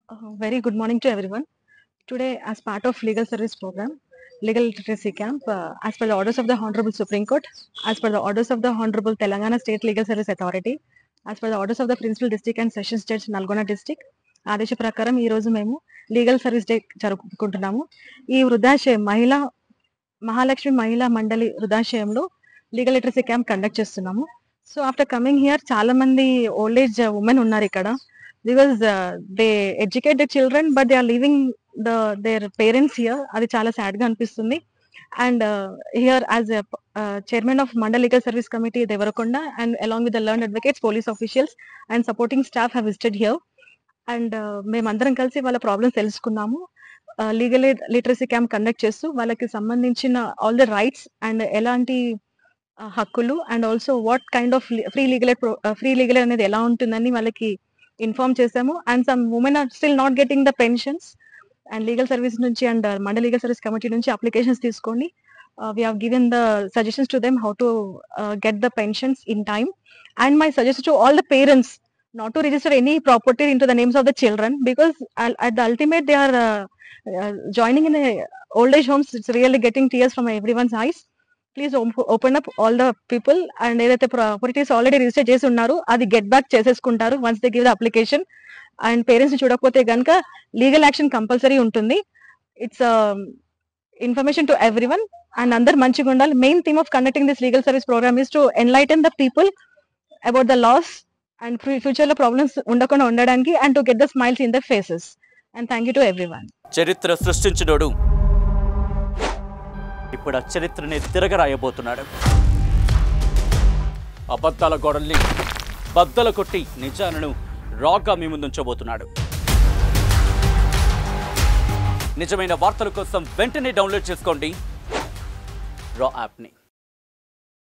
Very good morning to everyone. Today, as part of legal service program, legal literacy camp, as per the orders of the Honorable Supreme Court, as per the orders of the Honorable Telangana State Legal Service Authority, as per the orders of the Principal District and Sessions Judge Nalgona District, ఆదేశ ప్రకారం ఈ రోజు మేము legal service day జరుపుకుంటున్నాము. ఈ వృద్ధాశ్రయం మహాలక్ష్మి మహిళా మండలి వృద్ధాశ్రయంలో legal literacy camp conduct చేస్తున్నాము. So after coming here చాలా మంది ఓల్డ్ ఏజ్ ఉమెన్ ఉన్నారు ఇక్కడ. Because they educate the children but they are leaving their parents here. అది చాలా సాడ్ గా అనిపిస్తుంది. And here as chairman of mandal legal service committee Devarakonda and along with the learned advocates, police officials and supporting staff have visited here. And మేమందరం కలిసి వాళ్ళ problems తెలుసుకున్నాము. Legal literacy camp conduct చేస్తూ వాళ్ళకి సంబంధించిన ఆల్ ద రైట్స్ అండ్ ఎలాంటి హక్కులు and also what kind of free legal అనేది ఎలా ఉంటుందని వాళ్ళకి ఇన్ఫార్మ్ చేశాము. And some women are still not getting the pensions and legal service నుంచి and mandal legal service committee నుంచి అప్లికేషన్స్ తీసుకొని we have given the suggestions to them how to get the pensions in time. And my suggestion to all the parents not to register any property into the names of the children, because at the ultimate they are joining in a old age homes. It's really getting tears from everyone's eyes. Please open up all the people and ఏదైతే properties already register చేసి ఉన్నారు అది get back చేసేసుకుంటారు once they give the application. And parents ని చూడకపోతే కనుక legal action compulsory ఉంటుంది. It's information to everyone and అందరు మంచిగా ఉండాలి. Main theme of conducting this legal service program is to enlighten the people about the laws and future లో problems ఉండకుండా ఉండడానికి and to get the smiles in the faces. And thank you to everyone. చరిత్ర సృష్టించినోడు ఇప్పుడు ఆ చరిత్రని తిరగరాయబోతున్నాడు. అబద్ధాల గోడల్ని బద్దలు కొట్టి నిజాలను రాగా మీ ముందుంచబోతున్నాడు. నిజమైన వార్తల కోసం వెంటనే డౌన్లోడ్ చేసుకోండి రా యాప్ని.